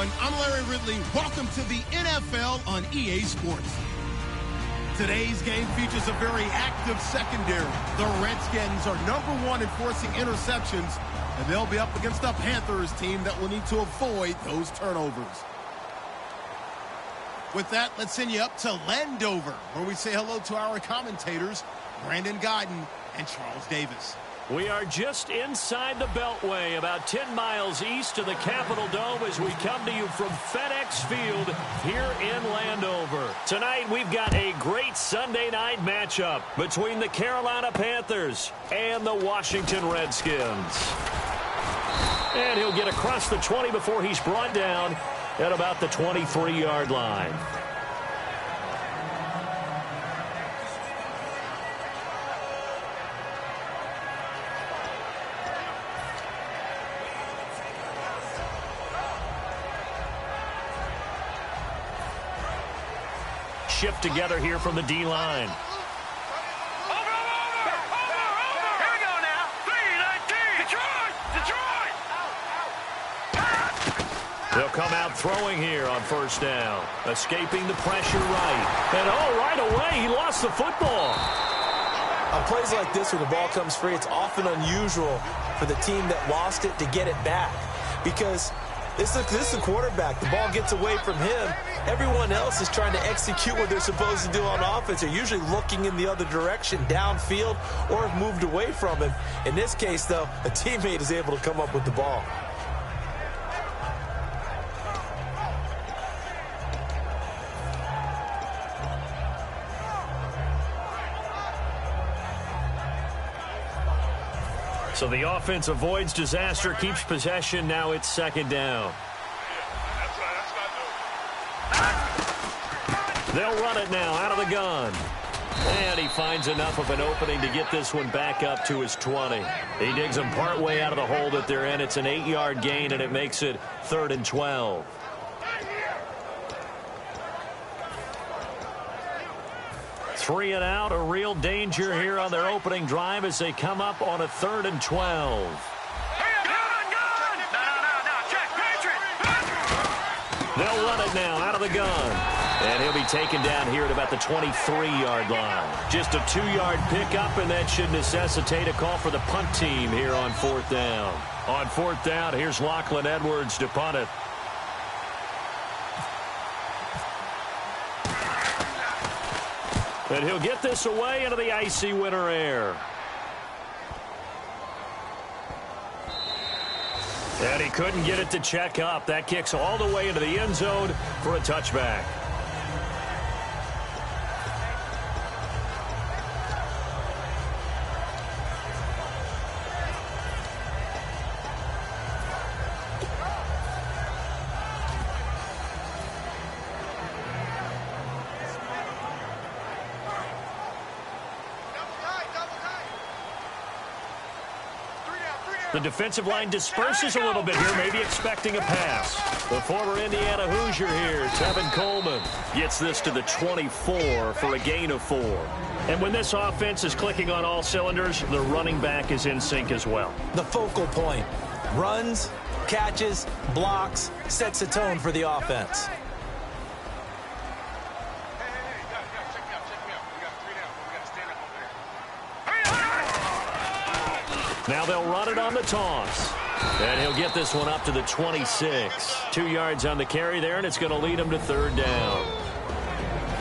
everyone. I'm Larry Ridley. Welcome to the NFL on EA Sports. Today's game features a very active secondary. The Redskins are #1 in forcing interceptions, and they'll be up against a Panthers team that will need to avoid those turnovers. With that, let's send you up to Landover, where we say hello to our commentators, Brandon Guyton and Charles Davis. We are just inside the Beltway, about 10 miles east of the Capitol Dome as we come to you from FedEx Field here in Landover. Tonight, we've got a great Sunday night matchup between the Carolina Panthers and the Washington Redskins. And he'll get across the 20 before he's brought down at about the 23-yard line. Shift together here from the D-line. Over. Here we go now. 3-19. Detroit. They'll come out throwing here on first down. Escaping the pressure right. And right away, he lost the football. On plays like this where the ball comes free, it's often unusual for the team that lost it to get it back. Because this is the quarterback. The ball gets away from him. Everyone else is trying to execute what they're supposed to do on offense. They're usually looking in the other direction, downfield, or have moved away from him. In this case, though, a teammate is able to come up with the ball. So the offense avoids disaster, keeps possession. Now it's second down. They'll run it now out of the gun. And he finds enough of an opening to get this one back up to his 20. He digs them partway out of the hole that they're in. It's an 8-yard gain, and it makes it 3rd and 12. Three and out, a real danger here on their opening drive as they come up on a 3rd and 12. They'll run it now out of the gun. And he'll be taken down here at about the 23-yard line. Just a 2-yard pickup, and that should necessitate a call for the punt team here on 4th down. On 4th down, here's Lachlan Edwards to punt it. And he'll get this away into the icy winter air. And he couldn't get it to check up. That kicks all the way into the end zone for a touchback. The defensive line disperses a little bit here, maybe expecting a pass. The former Indiana Hoosier here, Tevin Coleman, gets this to the 24 for a gain of 4. And when this offense is clicking on all cylinders, the running back is in sync as well. The focal point. Runs, catches, blocks, sets a tone for the offense. Now they'll run it on the toss. And he'll get this one up to the 26. 2 yards on the carry there, and it's going to lead him to 3rd down.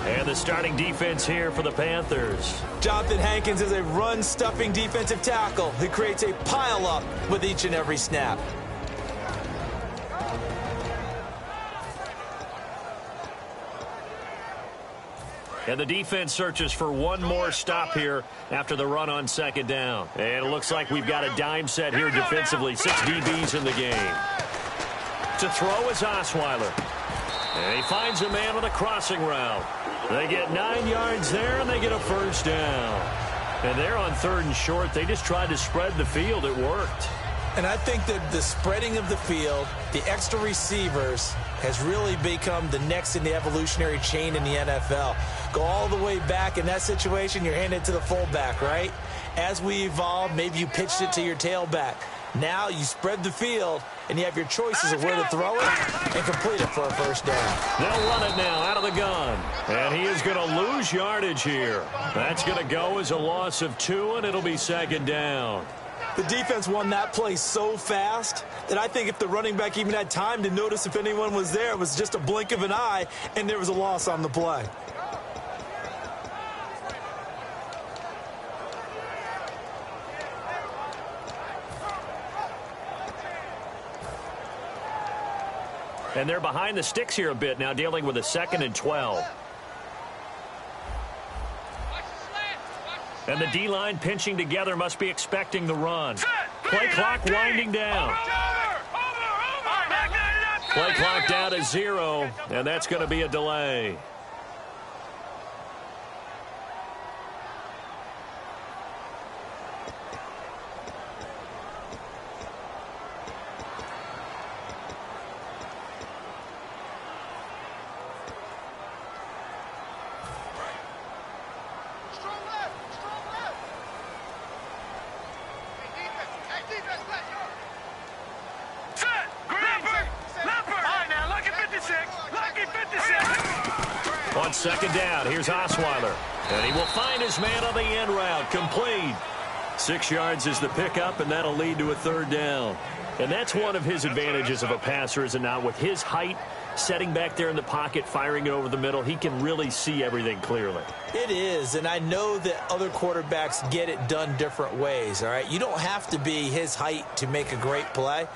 And the starting defense here for the Panthers. Jonathan Hankins is a run-stuffing defensive tackle who creates a pile-up with each and every snap. And the defense searches for one more stop here after the run on 2nd down. And it looks like we've got a dime set here defensively. 6 DBs in the game. To throw is Osweiler. And he finds a man on a crossing route. They get 9 yards there, and they get a 1st down. And they're on 3rd and short. They just tried to spread the field. It worked. And I think that the spreading of the field, the extra receivers, has really become the next in the evolutionary chain in the NFL. Go all the way back in that situation, you're handed to the fullback, right? As we evolve, maybe you pitched it to your tailback. Now you spread the field, and you have your choices of where to throw it and complete it for a first down. They'll run it now out of the gun. And he is going to lose yardage here. That's going to go as a loss of 2, and it'll be second down. The defense won that play so fast that I think if the running back even had time to notice if anyone was there, it was just a blink of an eye, and there was a loss on the play. And they're behind the sticks here a bit now, dealing with a 2nd and 12. And the D-line pinching together, must be expecting the run. Play clock winding down. Play clock down to 0, and that's going to be a delay. On second down, here's Osweiler. And he will find his man on the end route. Complete. 6 yards is the pickup, and that'll lead to a 3rd down. And that's one of his advantages of a passer, is it not? With his height, setting back there in the pocket, firing it over the middle, he can really see everything clearly. It is, and I know that other quarterbacks get it done different ways, all right? You don't have to be his height to make a great play.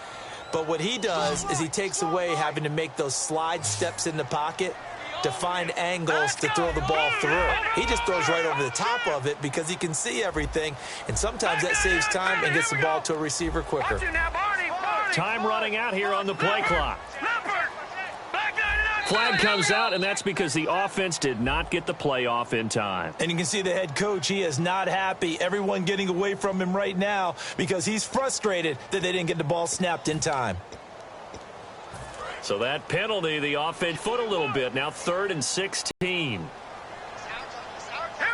But what he does is he takes away having to make those slide steps in the pocket to find angles to throw the ball through. He just throws right over the top of it because he can see everything, and sometimes that saves time and gets the ball to a receiver quicker. Time running out here on the play clock. Flag comes out, and that's because the offense did not get the play off in time. And you can see the head coach, he is not happy. Everyone getting away from him right now because he's frustrated that they didn't get the ball snapped in time. So that penalty, the offense foot a little bit. Now 3rd and 16. Here we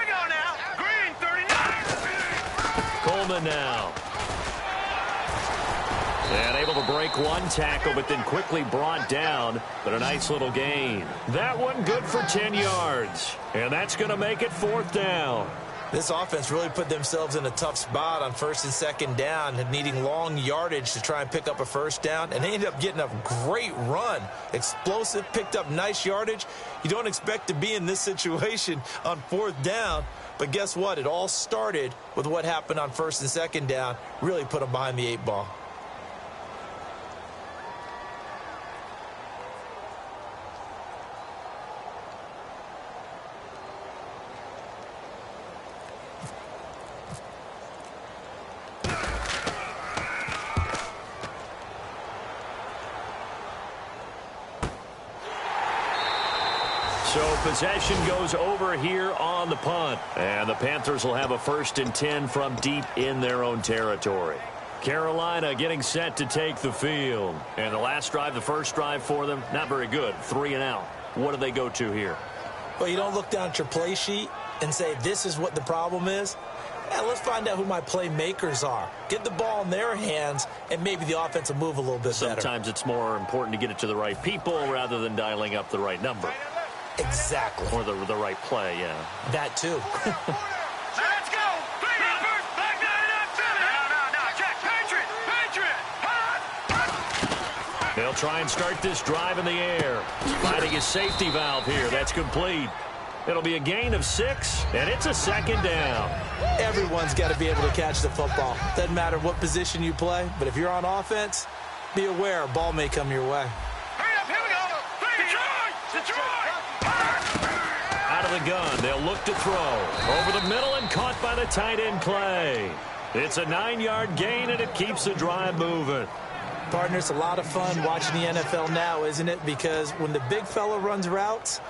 go now. Green, 39. Coleman now. And able to break one tackle, but then quickly brought down. But a nice little gain. That one good for 10 yards. And that's going to make it 4th down. This offense really put themselves in a tough spot on 1st and 2nd down, needing long yardage to try and pick up a 1st down, and they ended up getting a great run. Explosive, picked up nice yardage. You don't expect to be in this situation on 4th down, but guess what? It all started with what happened on 1st and 2nd down. Really put them behind the 8 ball. So possession goes over here on the punt. And the Panthers will have a 1st and 10 from deep in their own territory. Carolina getting set to take the field. And the last drive, the first drive for them, not very good. 3 and out. What do they go to here? Well, you don't look down at your play sheet and say, this is what the problem is. Yeah, let's find out who my playmakers are. Get the ball in their hands, and maybe the offense will move a little bit better. Sometimes it's more important to get it to the right people rather than dialing up the right number. Exactly. Or the right play, yeah. That too. Let's go. Numbers, back 99, no, check. Patriot. They'll try and start this drive in the air. Finding his safety valve here. That's complete. It'll be a gain of 6, and it's a 2nd down. Everyone's got to be able to catch the football. Doesn't matter what position you play, but if you're on offense, be aware a ball may come your way. Hurry up, here we go. Detroit. Out of the gun, they'll look to throw. Over the middle and caught by the tight end Clay. It's a 9-yard gain, and it keeps the drive moving. Partner, it's a lot of fun watching the NFL now, isn't it? Because when the big fella runs routes,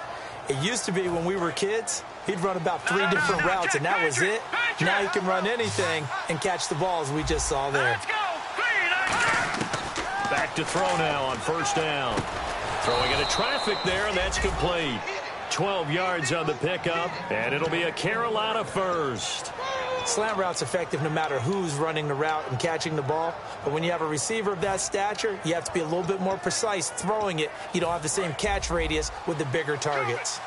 it used to be when we were kids, he'd run about 3 different routes, and that was it. Now he can run anything and catch the balls we just saw there. Back to throw now on 1st down. Throwing into traffic there, and that's complete. 12 yards on the pickup, and it'll be a Carolina 1st. Slant route's effective no matter who's running the route and catching the ball. But when you have a receiver of that stature, you have to be a little bit more precise throwing it. You don't have the same catch radius with the bigger targets.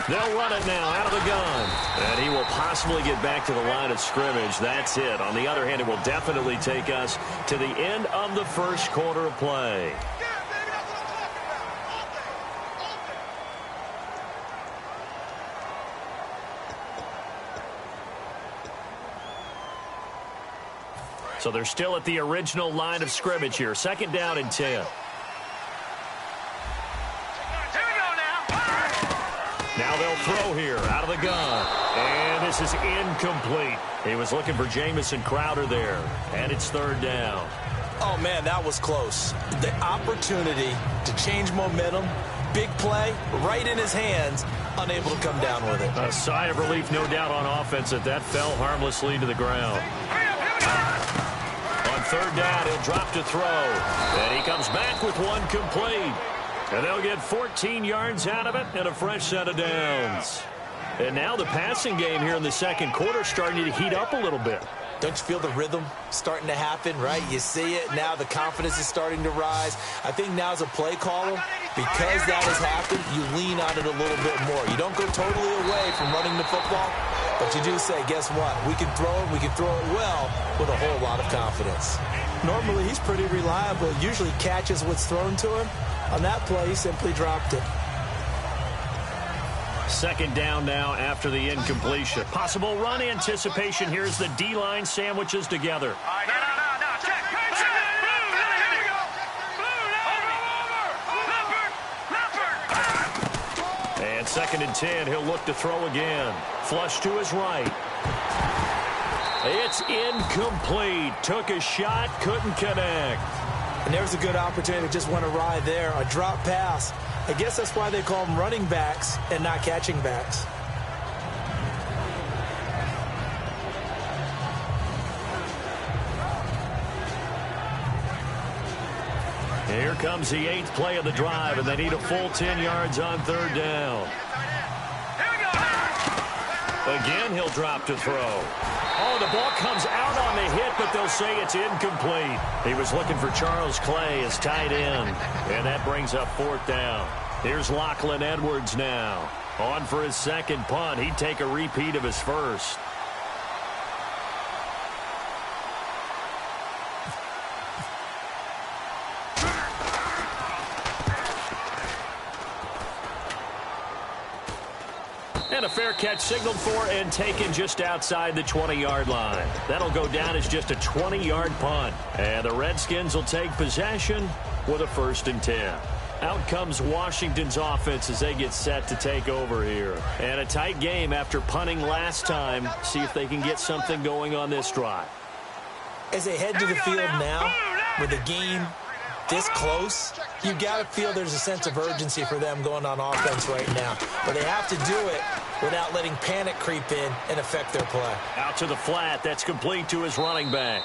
They'll run it now out of the gun. And he will possibly get back to the line of scrimmage. That's it. On the other hand, it will definitely take us to the end of the first quarter of play. So they're still at the original line of scrimmage here. Second down and 10. Now they'll throw here out of the gun. And this is incomplete. He was looking for Jamison Crowder there. And it's third down. Oh, man, that was close. The opportunity to change momentum, big play, right in his hands, unable to come down with it. A sigh of relief, no doubt, on offense that fell harmlessly to the ground. On third down, he'll drop to throw. And he comes back with one complete. And they'll get 14 yards out of it and a fresh set of downs. And now the passing game here in the second quarter starting to heat up a little bit. Don't you feel the rhythm starting to happen, right? You see it now. The confidence is starting to rise. I think now as a play caller, because that has happened, you lean on it a little bit more. You don't go totally away from running the football, but you do say, guess what? We can throw it. We can throw it well with a whole lot of confidence. Normally, he's pretty reliable. Usually catches what's thrown to him. On that play, he simply dropped it. Second down now after the incompletion. Possible run anticipation. Here's the D-line sandwiches together. And second and 10, he'll look to throw again. Flush to his right. It's incomplete. Took a shot, couldn't connect. And there's a good opportunity to just went awry there. A drop pass. I guess that's why they call them running backs and not catching backs. Here comes the 8th play of the drive, and they need a full 10 yards on third down. Again, he'll drop to throw. Oh, the ball comes out on the hit, but they'll say it's incomplete. He was looking for Charles Clay as tight end, and that brings up fourth down. Here's Lachlan Edwards now. On for his second punt. He'd take a repeat of his first. And a fair catch signaled for and taken just outside the 20-yard line. That'll go down as just a 20-yard punt. And the Redskins will take possession with a 1st and 10. Out comes Washington's offense as they get set to take over here. And a tight game after punting last time. See if they can get something going on this drive. As they head to the field now, with the game this close, you got to feel there's a sense of urgency for them going on offense right now. But they have to do it without letting panic creep in and affect their play. Out to the flat. That's complete to his running back.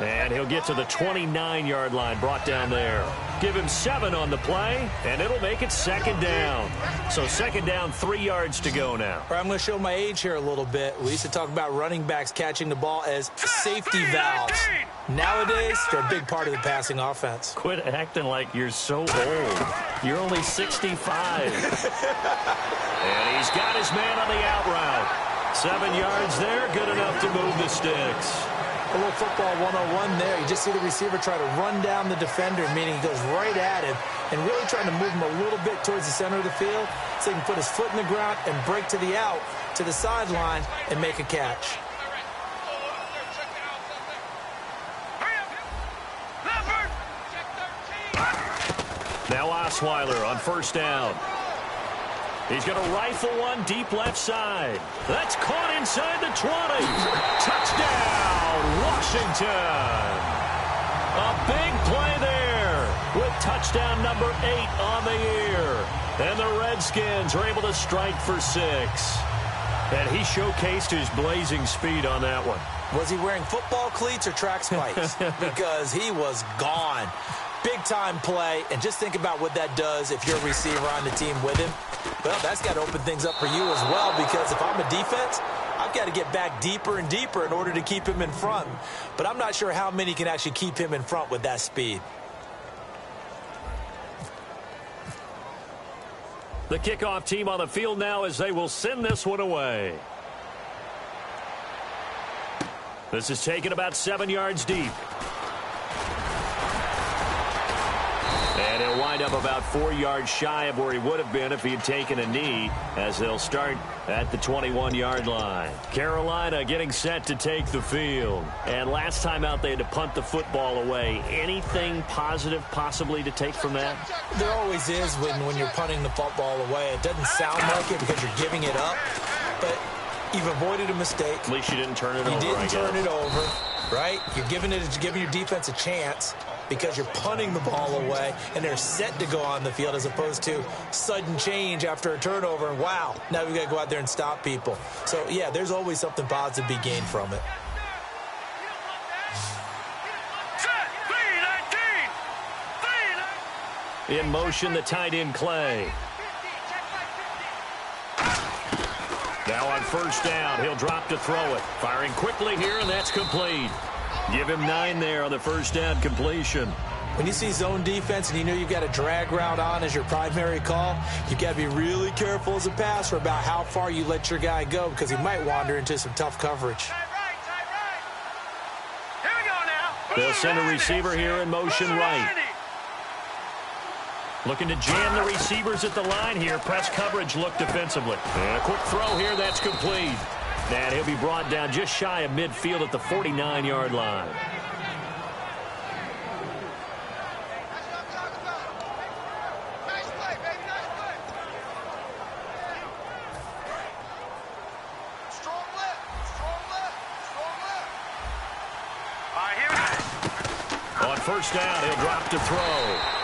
And he'll get to the 29-yard line, brought down there. Give him 7 on the play, and it'll make it second down. So second down, 3 yards to go now. All right, I'm going to show my age here a little bit. We used to talk about running backs catching the ball as safety valves. Nowadays, they're a big part of the passing offense. Quit acting like you're so old. You're only 65. And he's got his man on the out route. 7 yards there, good enough to move the sticks. A little football 101 there. You just see the receiver try to run down the defender, meaning he goes right at him and really trying to move him a little bit towards the center of the field so he can put his foot in the ground and break to the out, to the sideline, and make a catch. Now Osweiler on first down. He's going to rifle one deep left side. That's caught inside the 20. Touchdown, Washington. A big play there with touchdown number 8 on the year. And the Redskins are able to strike for 6. And he showcased his blazing speed on that one. Was he wearing football cleats or track spikes? Because he was gone. Big-time play, and just think about what that does if you're a receiver on the team with him. Well, that's got to open things up for you as well, because if I'm a defense, I've got to get back deeper and deeper in order to keep him in front. But I'm not sure how many can actually keep him in front with that speed. The kickoff team on the field now as they will send this one away. This is taken about 7 yards deep. And he'll wind up about 4 yards shy of where he would have been if he had taken a knee, as they'll start at the 21-yard line. Carolina getting set to take the field. And last time out, they had to punt the football away. Anything positive possibly to take from that? There always is when you're punting the football away. It doesn't sound like it because you're giving it up, but you've avoided a mistake. At least you didn't turn it over, You didn't turn it over, right? You're giving your defense a chance because you're punting the ball away, and they're set to go on the field as opposed to sudden change after a turnover, and wow, now we've got to go out there and stop people. So, yeah, there's always something positive to be gained from it. In motion, the tight end, Clay. Now on first down, he'll drop to throw it. Firing quickly here, and that's complete. Give him 9 there on the first down completion. When you see zone defense and you know you've got a drag route on as your primary call, you've got to be really careful as a passer about how far you let your guy go, because he might wander into some tough coverage. Here we go now. They'll send a receiver here in motion right. Looking to jam the receivers at the line here. Press coverage look defensively. And a quick throw here, that's complete. And he'll be brought down just shy of midfield at the 49-yard line. On first down, he'll drop to throw.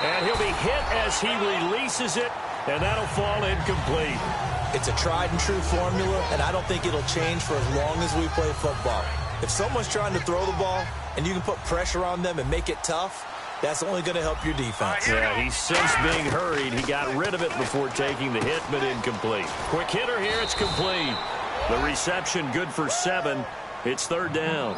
And he'll be hit as he releases it, and that'll fall incomplete. It's a tried-and-true formula, and I don't think it'll change for as long as we play football. If someone's trying to throw the ball and you can put pressure on them and make it tough, that's only going to help your defense. Yeah, he's since being hurried. He got rid of it before taking the hit, but incomplete. Quick hitter here, it's complete. The reception good for 7. It's third down.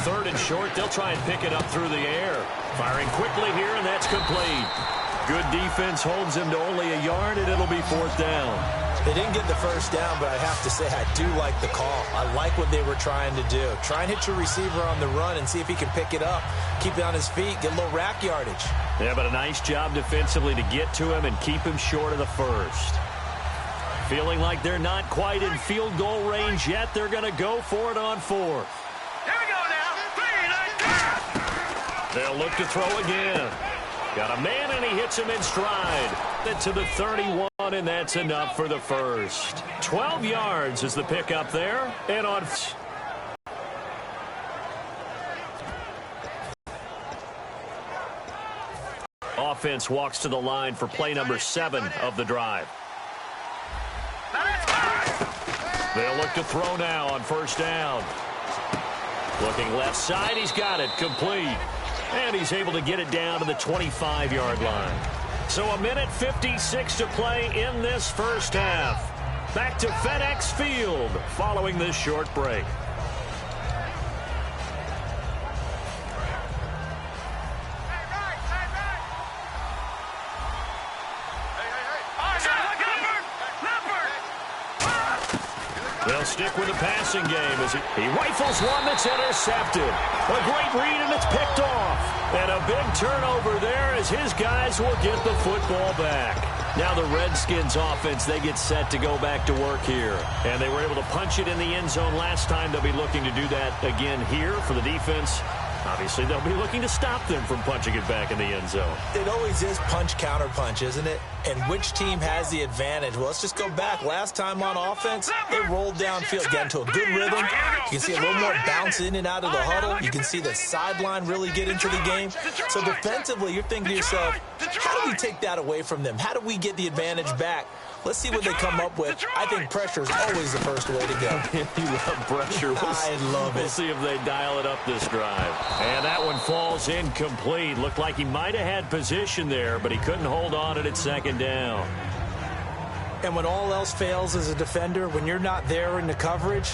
Third and short, they'll try and pick it up through the air. Firing quickly here, and that's complete. Good defense holds him to only a yard, and it'll be fourth down. They didn't get the first down, but I have to say I do like the call. I like what they were trying to do. Try and hit your receiver on the run and see if he can pick it up. Keep it on his feet, get a little rack yardage. Yeah, but a nice job defensively to get to him and keep him short of the first. Feeling like they're not quite in field goal range yet. They're going to go for it on fourth. Here we go now. They'll look to throw again. Got a man, and he hits him in stride. To the 31, and that's enough for the first. 12 yards is the pickup there. And on... Offense walks to the line for play number 7 of the drive. They'll look to throw now on first down. Looking left side, he's got it, complete. And he's able to get it down to the 25-yard line. So a minute 56 to play in this first half. Back to FedEx Field following this short break. They'll stick with the passing game as he rifles one that's intercepted. A great read, and it's picked off. And a big turnover there as his guys will get the football back. Now the Redskins offense, they get set to go back to work here. And they were able to punch it in the end zone last time. They'll be looking to do that again here for the defense. Obviously, they'll be looking to stop them from punching it back in the end zone. It always is punch, counter punch, isn't it? And which team has the advantage? Well, let's just go back. Last time on offense, they rolled downfield, got into a good rhythm. You can see a little more bounce in and out of the huddle. You can see the sideline really get into the game. So defensively, you're thinking to yourself, how do we take that away from them? How do we get the advantage back? Let's see what they come up with. I think pressure is always the first way to go. You love pressure. I love it. We'll see if they dial it up this drive. And that one falls incomplete. Looked like he might have had position there, but he couldn't hold on at second down. And when all else fails as a defender, when you're not there in the coverage,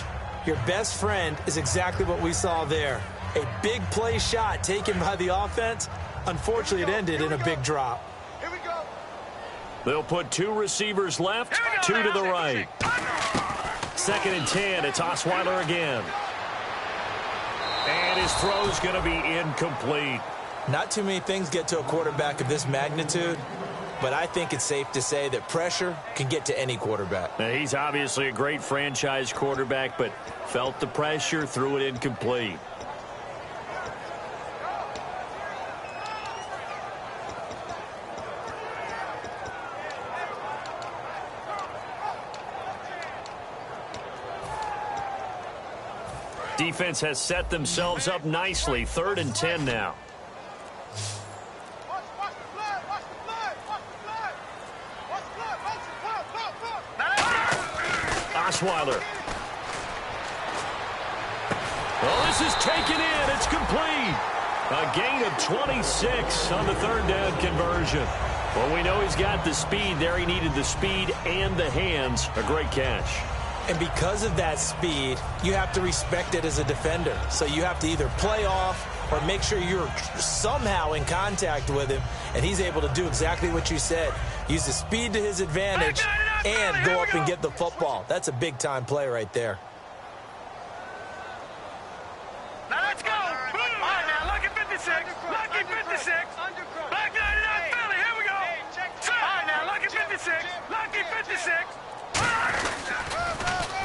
your best friend is exactly what we saw there. A big play shot taken by the offense. Unfortunately, it ended in a big drop. Here we go. They'll put two receivers left, two to the right. 2nd and 10, it's Osweiler again. And his throw's going to be incomplete. Not too many things get to a quarterback of this magnitude, but I think it's safe to say that pressure can get to any quarterback. Now, he's obviously a great franchise quarterback, but felt the pressure, threw it incomplete. Defense has set themselves up nicely. 3rd and 10 now. Osweiler. Well, this is taken in. It's complete. A gain of 26 on the 3rd down conversion. Well, we know he's got the speed there. He needed the speed and the hands. A great catch. And because of that speed, you have to respect it as a defender. So you have to either play off or make sure you're somehow in contact with him, and he's able to do exactly what you said. Use the speed to his advantage and go up and get the football. That's a big-time play right there. Now let's go. All right, now, lucky 56. Lucky 56. Black 99 Philly. Here we go. All right, now, lucky 56. Lucky 56.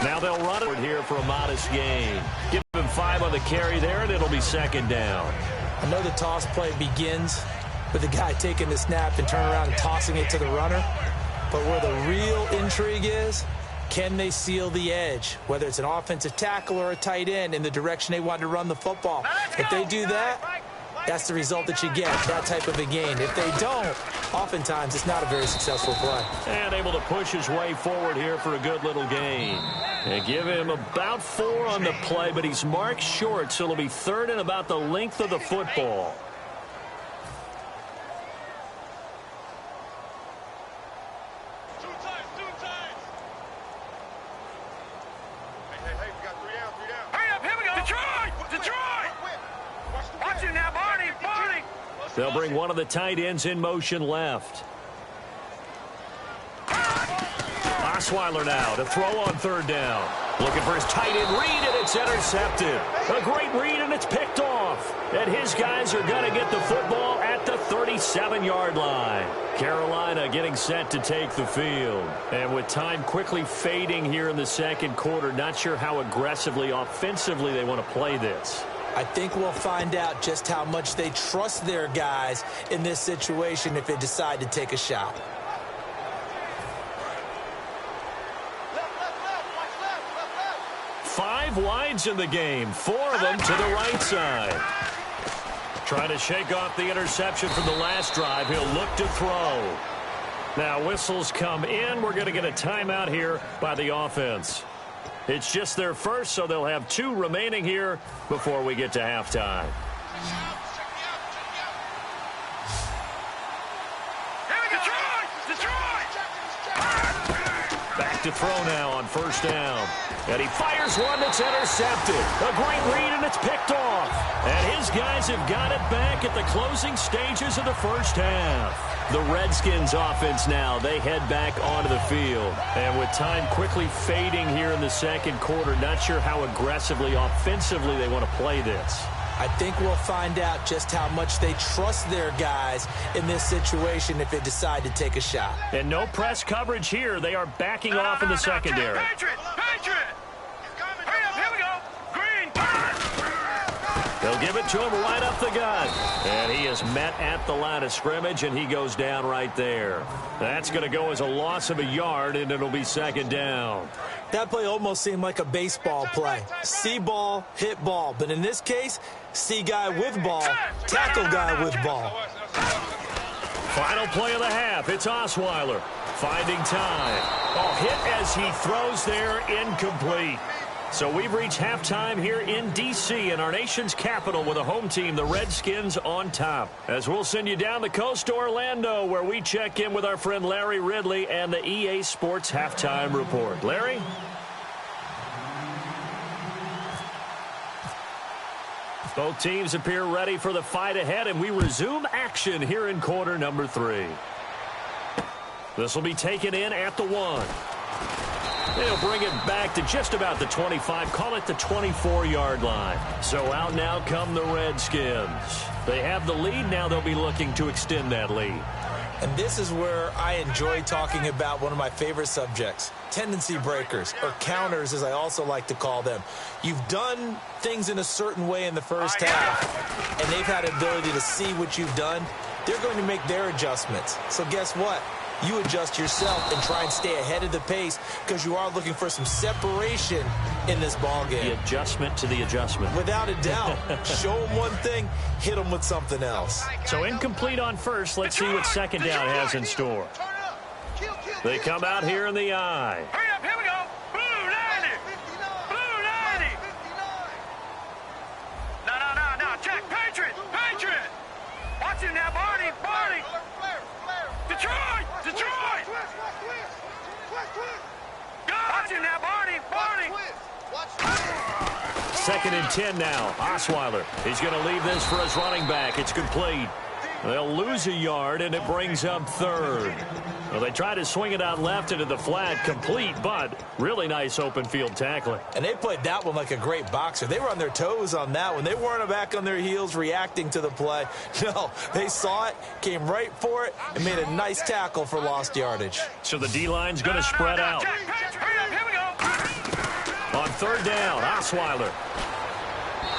Now they'll run it here for a modest gain. Give him 5 on the carry there, and it'll be 2nd down. I know the toss play begins with the guy taking the snap and turning around and tossing it to the runner. But where the real intrigue is, can they seal the edge? Whether it's an offensive tackle or a tight end in the direction they want to run the football. If they do that, that's the result that you get, that type of a gain. If they don't, oftentimes it's not a very successful play. And able to push his way forward here for a good little gain. And give him about 4 on the play, but he's marked short, so it'll be 3rd and about the length of the football. Two times. Hey, we got 3 down. Hurry up, here we go. Detroit. Watch it now, Barney. They'll bring one of the tight ends in motion left. Osweiler now to throw on 3rd down. Looking for his tight end read, and it's intercepted. A great read, and it's picked off. And his guys are going to get the football at the 37-yard line. Carolina getting set to take the field. And with time quickly fading here in the 2nd quarter, not sure how aggressively, offensively they want to play this. I think we'll find out just how much they trust their guys in this situation if they decide to take a shot. Five wides in the game, 4 of them to the right side. Trying to shake off the interception from the last drive. He'll look to throw. Now whistles come in. We're going to get a timeout here by the offense. It's just their first, so they'll have 2 remaining here before we get to halftime. Back to throw now on 1st down. And he fires one that's intercepted. A great read, and it's picked off. And his guys have got it back at the closing stages of the 1st half. The Redskins offense now, they head back onto the field. And with time quickly fading here in the 2nd quarter, not sure how aggressively, offensively they want to play this. I think we'll find out just how much they trust their guys in this situation if they decide to take a shot. And no press coverage here. They are backing off in the secondary. Patriot! Hurry up, here we go. Green! They'll give it to him right up the gut. And he is met at the line of scrimmage, and he goes down right there. That's going to go as a loss of a yard, and it'll be 2nd down. That play almost seemed like a baseball play. See ball, hit ball. But in this case, see guy with ball, tackle guy with ball. Final play of the half. It's Osweiler. finding time. Oh, hit as he throws there, incomplete. So we've reached halftime here in D.C. in our nation's capital with a home team, the Redskins, on top. As we'll send you down the coast to Orlando, where we check in with our friend Larry Ridley and the EA Sports Halftime Report. Larry? Both teams appear ready for the fight ahead, and we resume action here in quarter number 3. This will be taken in at the 1. They'll bring it back to just about the 25, call it the 24-yard line. So out now come the Redskins. They have the lead. Now they'll be looking to extend that lead. And this is where I enjoy talking about one of my favorite subjects, tendency breakers, or counters as I also like to call them. You've done things in a certain way in the first half, and they've had the ability to see what you've done. They're going to make their adjustments. So guess what? You adjust yourself and try and stay ahead of the pace because you are looking for some separation in this ball game. The adjustment to the adjustment. Without a doubt. Show them one thing, hit them with something else. So incomplete on first. Let's see what second down has in store. They come out here in the eye. Hurry up, here we go. Blue 90. Blue 90. No. Check. Patriot. Watch him now, Barney. Detroit. Watch him now, Barney. Second and 10 now. Osweiler. He's going to leave this for his running back. It's complete. They'll lose a yard, and it brings up third. Well, they try to swing it out left into the flat, complete, but really nice open field tackling. And they played that one like a great boxer. They were on their toes on that one. They weren't back on their heels reacting to the play. No, they saw it, came right for it, and made a nice tackle for lost yardage. So the D-line's going to spread out. Hurry up, here we go. On third down, Osweiler.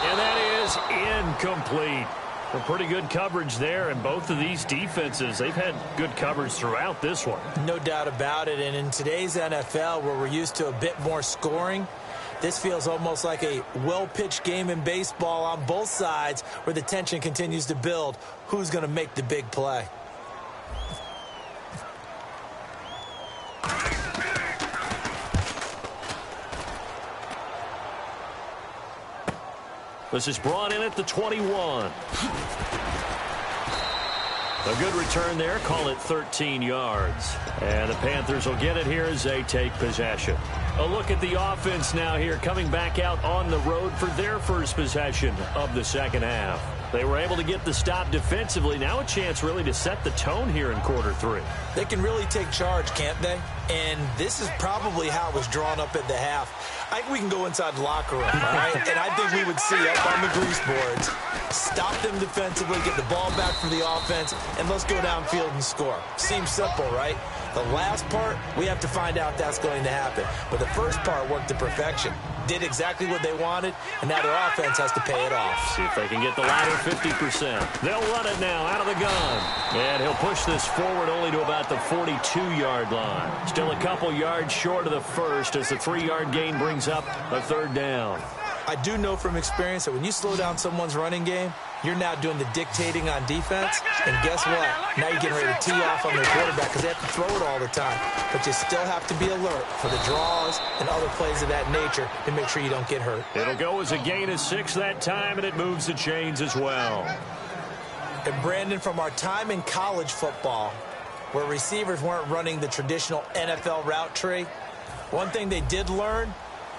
And that is incomplete. Well, pretty good coverage there, and both of these defenses, they've had good coverage throughout this one. No doubt about it, and in today's NFL, where we're used to a bit more scoring, this feels almost like a well-pitched game in baseball on both sides where the tension continues to build. Who's going to make the big play? This is brought in at the 21. A good return there. Call it 13 yards. And the Panthers will get it here as they take possession. A look at the offense now here, coming back out on the road for their first possession of the second half. They were able to get the stop defensively. Now a chance really to set the tone here in quarter 3. They can really take charge, can't they? And this is probably how it was drawn up at the half. I think we can go inside the locker room, all right? And I think we would see up on the grease boards, stop them defensively, get the ball back from the offense, and let's go downfield and score. Seems simple, right? The last part, we have to find out that's going to happen. But the first part worked to perfection. Did exactly what they wanted, and now their offense has to pay it off. See if they can get the latter 50%. They'll run it now out of the gun. And he'll push this forward only to about the 42-yard line. Still a couple yards short of the first as the 3-yard gain brings up a third down. I do know from experience that when you slow down someone's running game, you're now doing the dictating on defense. And guess what? Now you're getting ready to tee off on their quarterback because they have to throw it all the time. But you still have to be alert for the draws and other plays of that nature to make sure you don't get hurt. It'll go as a gain of 6 that time, and it moves the chains as well. And Brandon, from our time in college football, where receivers weren't running the traditional NFL route tree, one thing they did learn,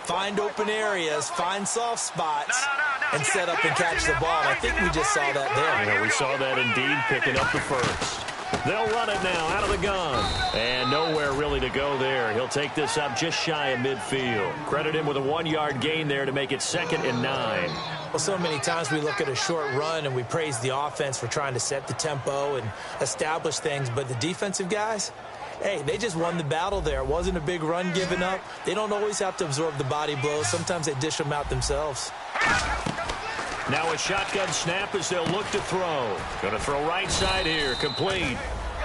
find open areas, find soft spots, and set up and catch the ball. And I think we just saw that there. Yeah, we saw that indeed, picking up the first. They'll run it now out of the gun. And nowhere really to go there. He'll take this up just shy of midfield. Credit him with a 1-yard gain there to make it 2nd and 9. Well, so many times we look at a short run and we praise the offense for trying to set the tempo and establish things. But the defensive guys, hey, they just won the battle there. It wasn't a big run given up. They don't always have to absorb the body blows. Sometimes they dish them out themselves. Now a shotgun snap as they'll look to throw. Going to throw right side here, complete.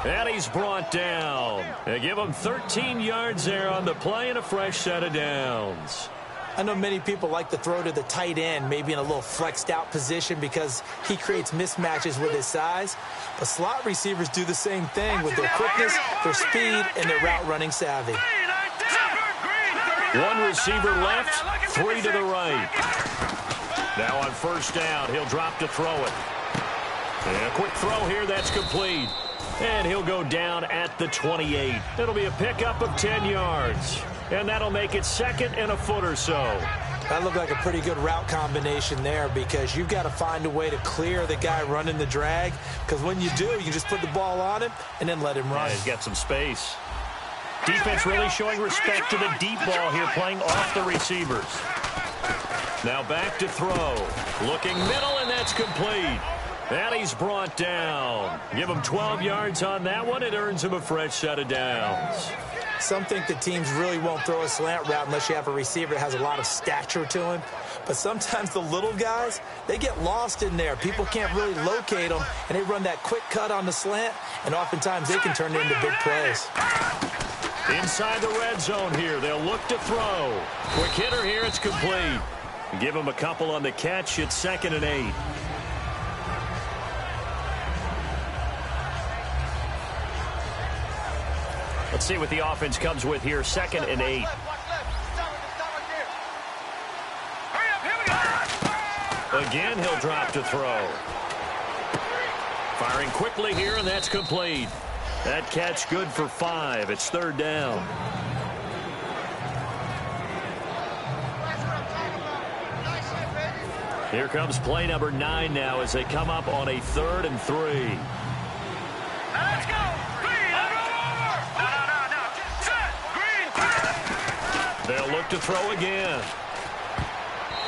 And he's brought down. They give him 13 yards there on the play and a fresh set of downs. I know many people like to throw to the tight end, maybe in a little flexed out position because he creates mismatches with his size. But slot receivers do the same thing with their quickness, their speed, and their route running savvy. One receiver left, 3 to the right. Now on first down, he'll drop to throw it. And a quick throw here, that's complete. And he'll go down at the 28. It'll be a pickup of 10 yards. And that'll make it 2nd and a foot or so. That looked like a pretty good route combination there because you've got to find a way to clear the guy running the drag. Because when you do, you can just put the ball on him and then let him run. Yeah, he's got some space. Defense really showing respect to the deep ball here, playing off the receivers. Now back to throw. Looking middle, and that's complete. And he's brought down. Give him 12 yards on that one. It earns him a fresh set of downs. Some think the teams really won't throw a slant route unless you have a receiver that has a lot of stature to him. But sometimes the little guys, they get lost in there. People can't really locate them, and they run that quick cut on the slant, and oftentimes they can turn it into big plays. Inside the red zone here, they'll look to throw. Quick hitter here, it's complete. Give him a couple on the catch. It's 2nd and 8. Let's see what the offense comes with here. 2nd and 8. Again, he'll drop to throw. Firing quickly here, and that's complete. That catch good for 5. It's 3rd down. Here comes play number 9 now as they come up on a 3rd and 3. Let's go. They'll look to throw again.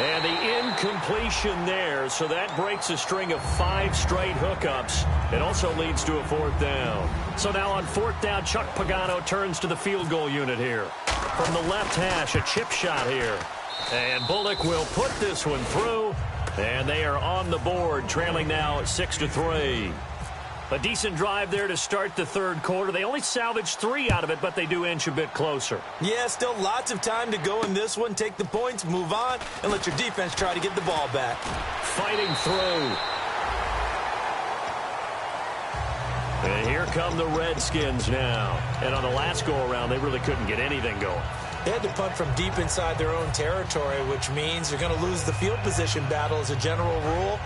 And the incompletion there, so that breaks a string of 5 straight hookups. It also leads to a 4th down. So now on 4th down, Chuck Pagano turns to the field goal unit here. From the left hash, a chip shot here. And Bullock will put this one through. And they are on the board, trailing now 6-3. A decent drive there to start the 3rd quarter. They only salvaged 3 out of it, but they do inch a bit closer. Yeah, still lots of time to go in this one. Take the points, move on, and let your defense try to get the ball back. Fighting through. And here come the Redskins now. And on the last go-around, they really couldn't get anything going. They had to punt from deep inside their own territory, which means they're going to lose the field position battle as a general rule.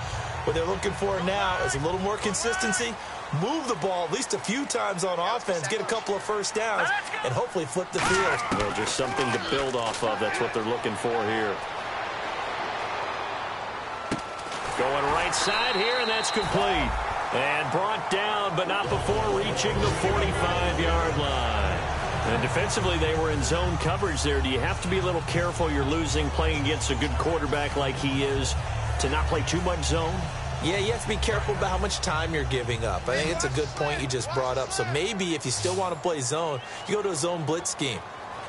What they're looking for now is a little more consistency, move the ball at least a few times on offense, get a couple of first downs, and hopefully flip the field. Well, just something to build off of. That's what they're looking for here. Going right side here, and that's complete. And brought down, but not before reaching the 45-yard line. And defensively, they were in zone coverage there. Do you have to be a little careful? You're losing, playing against a good quarterback like he is, to not play too much zone? Yeah, you have to be careful about how much time you're giving up. I think it's a good point you just brought up. So maybe if you still want to play zone, you go to a zone blitz scheme.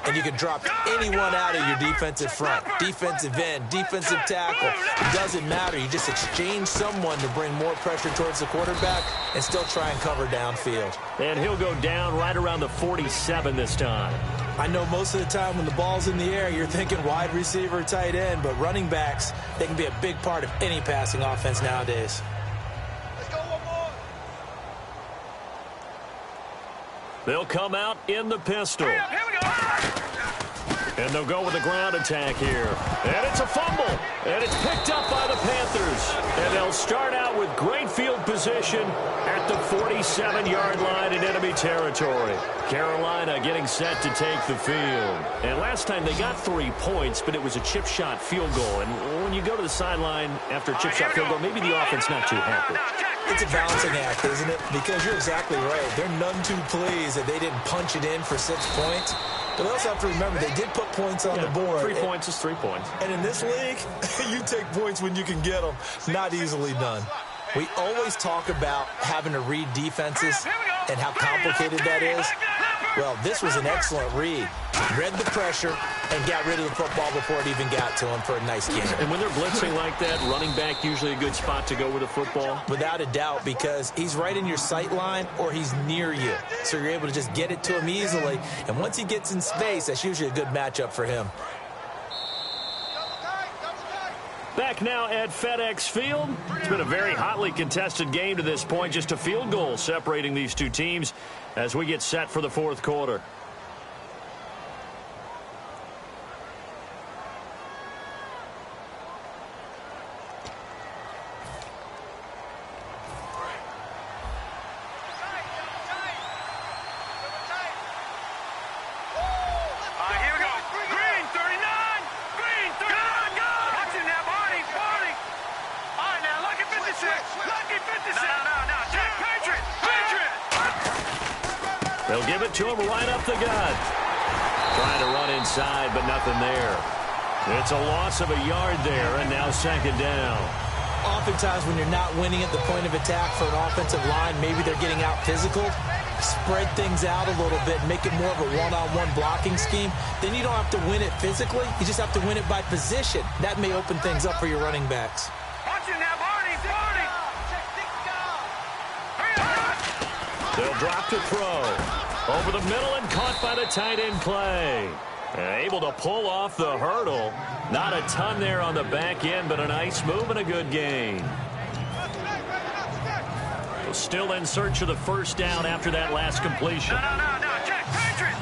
And you can drop anyone out of your defensive front, defensive end, defensive tackle. It doesn't matter. You just exchange someone to bring more pressure towards the quarterback and still try and cover downfield. And he'll go down right around the 47 this time. I know most of the time when the ball's in the air, you're thinking wide receiver, tight end, but running backs, they can be a big part of any passing offense nowadays. Let's go one more. They'll come out in the pistol. Here we go. And they'll go with a ground attack here. And it's a fumble. And it's picked up by the Panthers. And they'll start out with great field position at the 47-yard line in enemy territory. Carolina getting set to take the field. And last time they got 3 points, but it was a chip shot field goal. And when you go to the sideline after a chip shot field goal, maybe the offense not too happy. It's a balancing act, isn't it? Because you're exactly right. They're none too pleased that they didn't punch it in for 6 points. But they also have to remember they did put points on the board. 3 points is 3 points. And in this league, you take points when you can get them. Not easily done. We always talk about having to read defenses and how complicated that is. Well, this was an excellent read. Read the pressure and got rid of the football before it even got to him for a nice game. And when they're blitzing like that, running back usually a good spot to go with the football? Without a doubt, because he's right in your sight line or he's near you. So you're able to just get it to him easily. And once he gets in space, that's usually a good matchup for him. Back now at FedEx Field. It's been a very hotly contested game to this point. Just a field goal separating these two teams as we get set for the fourth quarter. They'll give it to him right up the gut. Trying to run inside, but nothing there. It's a loss of a yard there, and now second down. Oftentimes when you're not winning at the point of attack for an offensive line, maybe they're getting out physical. Spread things out a little bit, make it more of a one-on-one blocking scheme. Then you don't have to win it physically. You just have to win it by position. That may open things up for your running backs. They'll drop to throw. Over the middle and caught by the tight end Clay. Able to pull off the hurdle. Not a ton there on the back end, but a nice move and a good gain. Still in search of the first down after that last completion. No. Check. Patriot.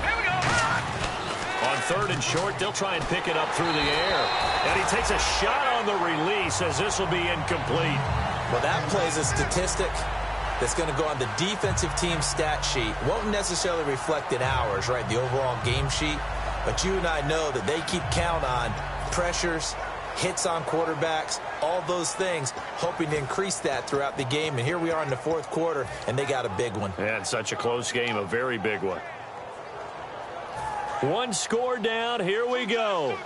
Here we go. On third and short, they'll try and pick it up through the air. And he takes a shot on the release as this will be incomplete. Well, that plays a statistic that's going to go on the defensive team stat sheet. Won't necessarily reflect in ours, right, the overall game sheet. But you and I know that they keep count on pressures, hits on quarterbacks, all those things, hoping to increase that throughout the game. And here we are in the fourth quarter, and they got a big one. Yeah, it's such a close game, a very big one. One score down, here we go.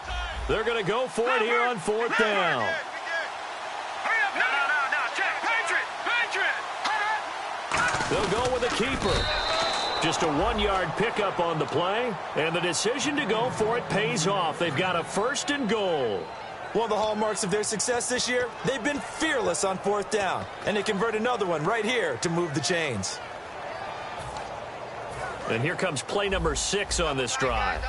They're going to go for it here on fourth down. They'll go with a keeper. Just a 1-yard pickup on the play, and the decision to go for it pays off. They've got a first and goal. One of the hallmarks of their success this year, they've been fearless on fourth down, and they convert another one right here to move the chains. And here comes play number 6 on this drive.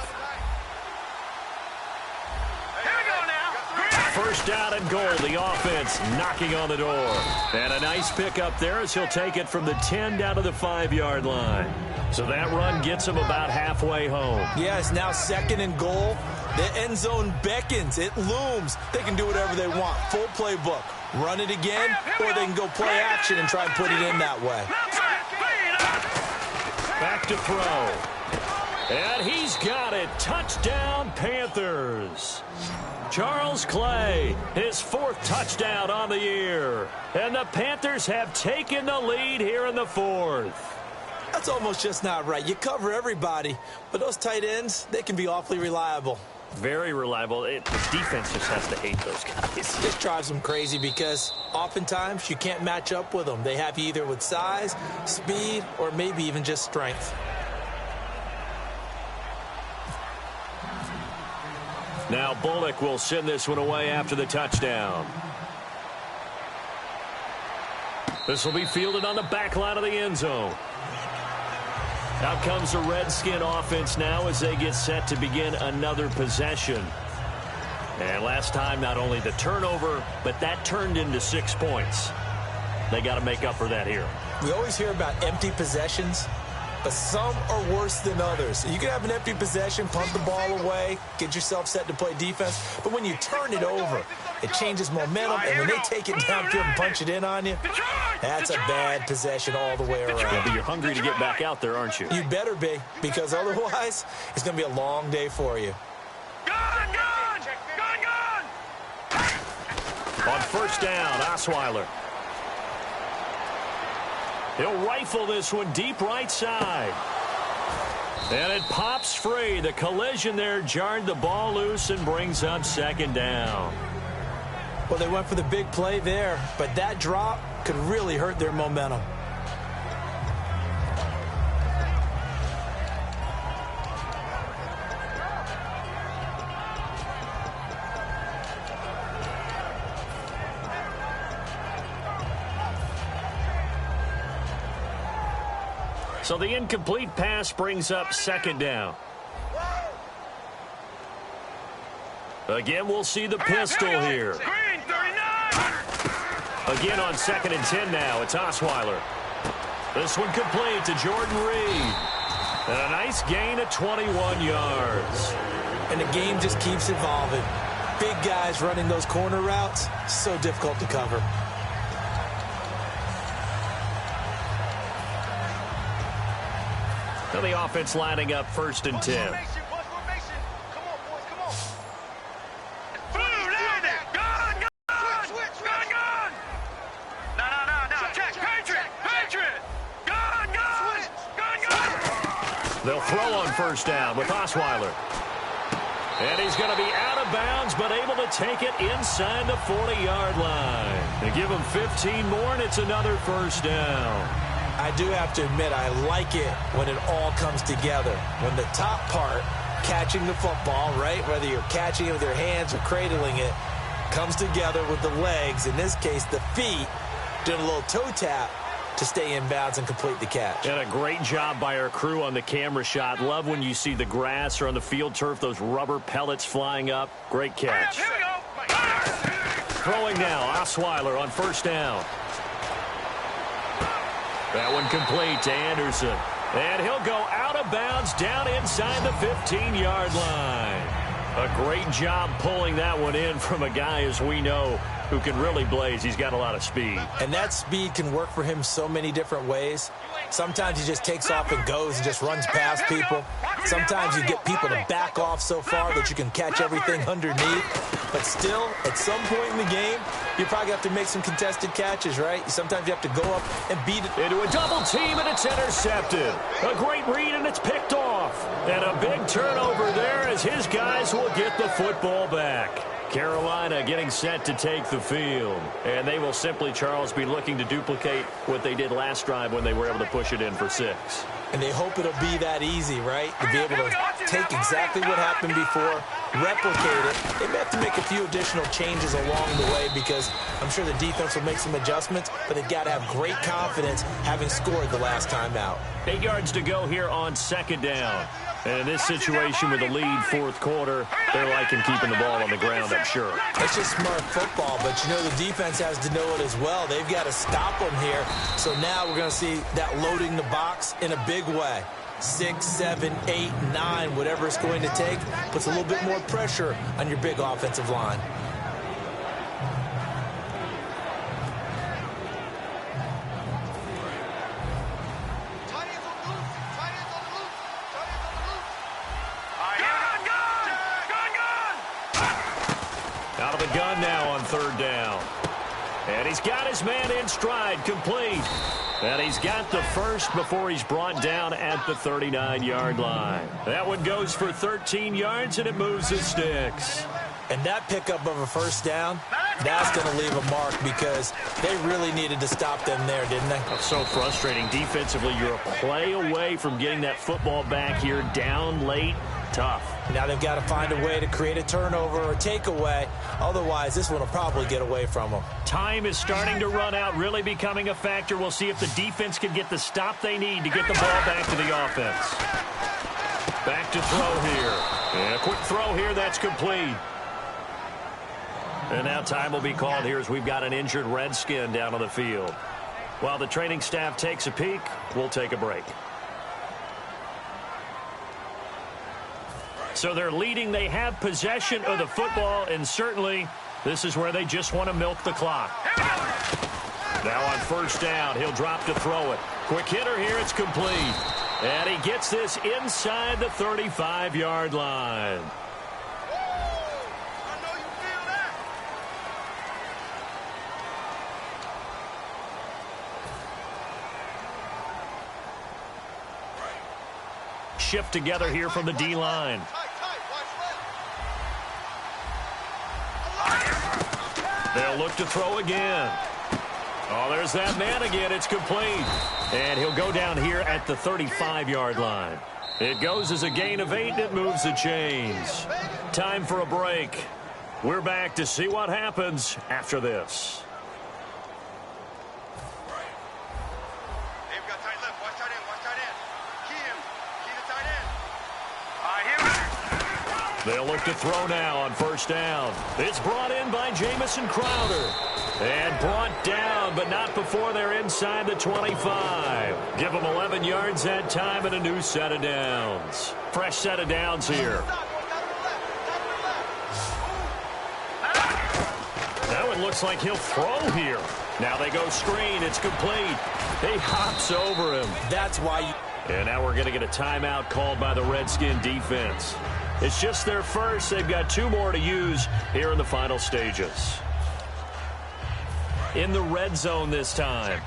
First down and goal, the offense knocking on the door. And a nice pickup there as he'll take it from the 10 down to the 5-yard line. So that run gets him about halfway home. Yeah, it's now second and goal. The end zone beckons. It looms. They can do whatever they want. Full playbook. Run it again, or they can go play action and try and put it in that way. Back to throw. And he's got it. Touchdown, Panthers. Charles Clay, his 4th touchdown on the year. And the Panthers have taken the lead here in the 4th. That's almost just not right. You cover everybody, but those tight ends, they can be awfully reliable. Very reliable. The defense just has to hate those guys. This drives them crazy because oftentimes you can't match up with them. They have you either with size, speed, or maybe even just strength. Now Bullock will send this one away after the touchdown. This will be fielded on the back line of the end zone. Out comes the Redskin offense now as they get set to begin another possession. And last time, not only the turnover, but that turned into 6 points. They got to make up for that here. We always hear about empty possessions, but some are worse than others. You can have an empty possession, punt the ball away, get yourself set to play defense, but when you turn it over, it changes momentum, and when they take it downfield and punch it in on you, that's a bad possession all the way around. Yeah, but you're hungry to get back out there, aren't you? You better be, because otherwise, it's going to be a long day for you. Gun! On first down, Osweiler. He'll rifle this one deep right side. And it pops free. The collision there jarred the ball loose and brings up second down. Well, they went for the big play there, but that drop could really hurt their momentum. So the incomplete pass brings up second down. Again, we'll see the pistol here. Green, 39. Again on 2nd and 10 now. It's Osweiler. This one complete to Jordan Reed. And a nice gain of 21 yards. And the game just keeps evolving. Big guys running those corner routes, so difficult to cover. Now the offense lining up 1st and 10. They'll throw on 1st down with Osweiler. And he's going to be out of bounds, but able to take it inside the 40-yard line. They give him 15 more, and it's another 1st down. I do have to admit, I like it when it all comes together. When the top part, catching the football, right, whether you're catching it with your hands or cradling it, comes together with the legs, in this case the feet, doing a little toe tap to stay in bounds and complete the catch. And a great job by our crew on the camera shot. Love when you see the grass or on the field turf, those rubber pellets flying up. Great catch. Here we go. Throwing now, Osweiler on 1st down. That one complete to Anderson. And he'll go out of bounds down inside the 15-yard line. A great job pulling that one in from a guy, as we know, who can really blaze. He's got a lot of speed. And that speed can work for him so many different ways. Sometimes he just takes off and goes and just runs past people. Sometimes you get people to back off so far that you can catch everything underneath. But still, at some point in the game, you probably have to make some contested catches, right? Sometimes you have to go up and beat it. Into a double team, and it's intercepted. A great read, and it's picked off. And a big turnover there as his guys will get the football back. Carolina getting set to take the field. And they will simply, Charles, be looking to duplicate what they did last drive when they were able to push it in for 6. And they hope it'll be that easy, right? To be able to take exactly what happened before, replicate it. They may have to make a few additional changes along the way because I'm sure the defense will make some adjustments, but they've got to have great confidence having scored the last time out. 8 yards to go here on 2nd down. And in this situation with the lead 4th quarter, they're liking keeping the ball on the ground, I'm sure. It's just smart football, but you know the defense has to know it as well. They've got to stop them here. So now we're going to see that loading the box in a big way. 6, 7, 8, 9, whatever it's going to take, puts a little bit more pressure on your big offensive line. Out of the gun now on 3rd down. And he's got his man in stride, complete. And he's got the first before he's brought down at the 39-yard line. That one goes for 13 yards, and it moves the sticks. And that pickup of a 1st down, that's going to leave a mark because they really needed to stop them there, didn't they? So frustrating. Defensively, you're a play away from getting that football back here down late. Tough. Now they've got to find a way to create a turnover or takeaway. Otherwise, this one will probably get away from them. Time is starting to run out, really becoming a factor. We'll see if the defense can get the stop they need to get the ball back to the offense. Back to throw here. And a quick throw here, that's complete. And now time will be called here as we've got an injured Redskin down on the field. While the training staff takes a peek, we'll take a break. So they're leading. They have possession of the football, and certainly this is where they just want to milk the clock. Now on 1st down, he'll drop to throw it. Quick hitter here, it's complete. And he gets this inside the 35-yard line. Shift together here from the D-line. They'll look to throw again. Oh, there's that man again. It's complete. And he'll go down here at the 35-yard line. It goes as a gain of 8, and it moves the chains. Time for a break. We're back to see what happens after this. They'll look to throw now on first down. It's brought in by Jamison Crowder. And brought down, but not before they're inside the 25. Give them 11 yards that time and a new set of downs. Fresh set of downs here. Now it looks like he'll throw here. Now they go screen. It's complete. He hops over him. That's why you... And now we're going to get a timeout called by the Redskin defense. It's just their first. They've got 2 more to use here in the final stages. In the red zone this time.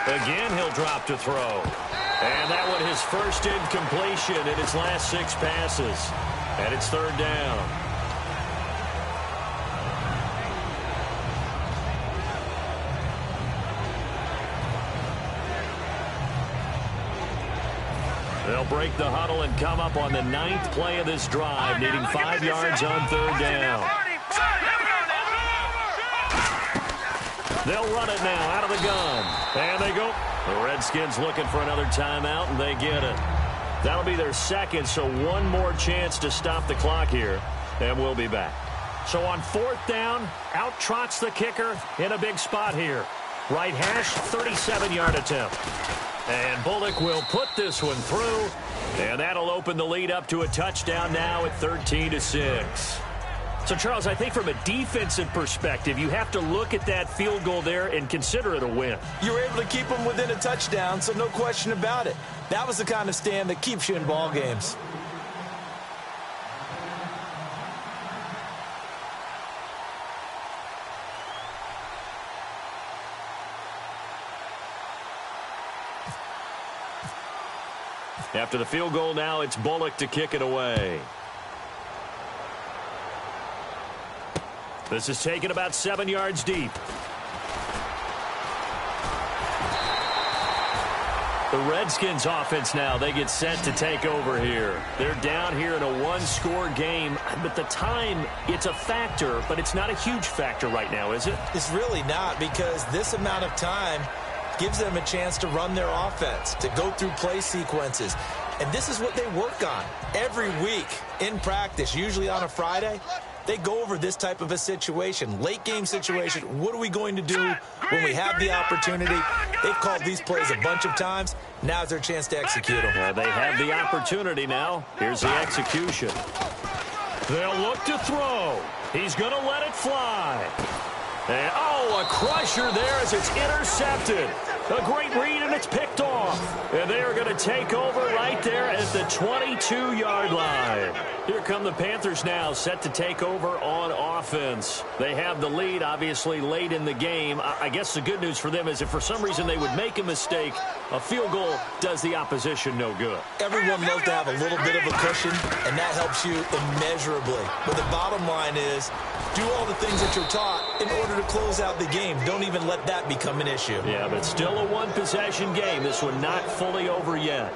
Again, he'll drop to throw. And that one his first incompletion in his last 6 passes. And it's third down. They'll break the huddle and come up on the 9th play of this drive, needing 5 yards on third down. They'll run it now out of the gun. And they go. The Redskins looking for another timeout, and they get it. That'll be their second, so one more chance to stop the clock here, and we'll be back. So on 4th down, out trots the kicker in a big spot here. Right hash, 37-yard attempt. And Bullock will put this one through, and that'll open the lead up to a touchdown now at 13-6. So, Charles, I think from a defensive perspective, you have to look at that field goal there and consider it a win. You were able to keep them within a touchdown, so no question about it. That was the kind of stand that keeps you in ball games. After the field goal now, it's Bullock to kick it away. This is taken about 7 yards deep. The Redskins offense now, they get set to take over here. They're down here in a 1-score game, but the time, it's a factor, but it's not a huge factor right now, is it? It's really not, because this amount of time gives them a chance to run their offense, to go through play sequences. And this is what they work on every week in practice, usually on a Friday. They go over this type of a situation, late game situation. What are we going to do when we have the opportunity? They've called these plays a bunch of times. Now's their chance to execute them. Well, they have the opportunity now. Here's the execution. They'll look to throw. He's going to let it fly. And, oh, a crusher there as it's intercepted. A great read, and it's picked off. And they are going to take over right there at the 22-yard line. Here come the Panthers now, set to take over on offense. They have the lead, obviously, late in the game. I guess the good news for them is if for some reason they would make a mistake, a field goal does the opposition no good. Everyone loves to have a little bit of a cushion, and that helps you immeasurably. But the bottom line is, do all the things that you're taught in order to close out the game. Don't even let that become an issue. Yeah, but it's still a one-possession game. This one not fully over yet.